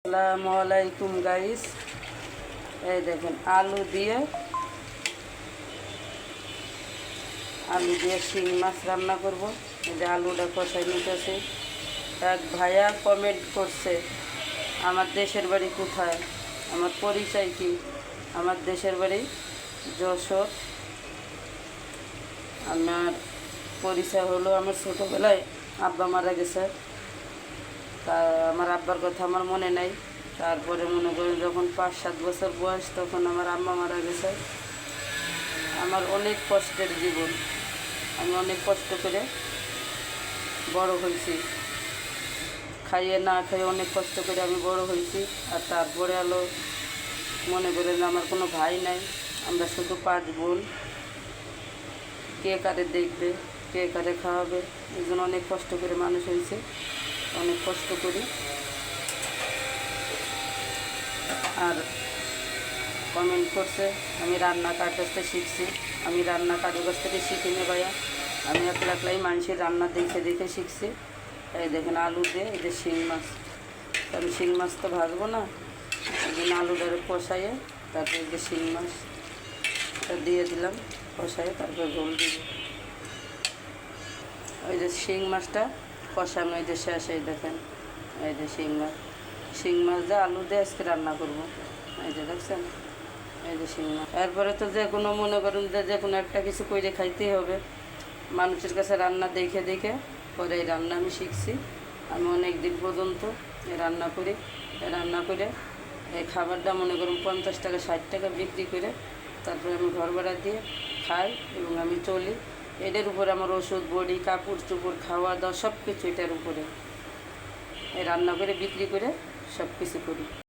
আসসালামু আলাইকুম গাইস। এই দেখেন আলু দিয়ে শিং মাছ রান্না করব। এই যে আলুটা কষাই নিতেছি। এক ভাইয়া কমেন্ট করছে আমার দেশের বাড়ি কোথায়, আমার পরিচয় কি। আমার দেশের বাড়ি যশোর। আমার পরিচয় হলো আমার ছোটোবেলায় আব্বা মারা গেছে। তা আমার আব্বার কথা আমার মনে নাই। তারপরে মনে করেন যখন 5-7 বছর বয়স তখন আমার আম্মা মারা গেছে। আমার অনেক কষ্টের জীবন, আমি অনেক কষ্ট করে বড় হয়েছি, খাইয়ে না খাইয়ে অনেক কষ্ট করে আমি বড় হয়েছি। আর তারপরে আলো মনে করেন আমার কোনো ভাই নাই, আমরা শুধু 5 বোন। কে কারে দেখবে, কে কারে খাওয়াবে, এই জন্য অনেক কষ্ট করে মানুষ হয়েছে, অনেক কষ্ট করি। আর কমেন্ট করছে আমি রান্না কার কাছ থেকে শিখছি। আমি রান্না কারোর কাছ থেকে শিখিনি ভাইয়া, আমি একলাই মানুষের রান্না দেখে দেখে শিখছি। এই দেখেন আলু দিয়ে এই যে শিং মাছ, আমি শিং মাছ তো ভাজবো না, এই জন্য আলুটারে কষাইয়ে তারপরে এই যে শিং মাছটা দিয়ে দিলাম, কষাইয়ে তারপরে ঝোল দিব। ওই যে শিং মাছটা কষানো এই যে শেষ। এই দেখেন এই যে শিং মাছ দিয়ে আলু দিয়ে আজকে রান্না করবো। এই যে দেখছেন এই যে শিং মাছ। এরপরে তো যে কোনো মনে করেন যে কোনো একটা কিছু করে খাইতেই হবে। মানুষের কাছে রান্না দেখে দেখে পরে এই রান্না আমি শিখছি। আমি অনেক দিন পর্যন্ত রান্না করি, রান্না করে এই খাবারটা মনে করুন 50 টাকা 60 টাকা বিক্রি করে তারপরে আমি ঘর ভাড়া দিয়ে খাই এবং আমি চলি। এটার উপরে আমার ওষুধ বড়ি কাপড় চোপড় খাওয়া দাওয়া সব কিছু এটার উপরে রান্না করে বিক্রি করে সব কিছু করি।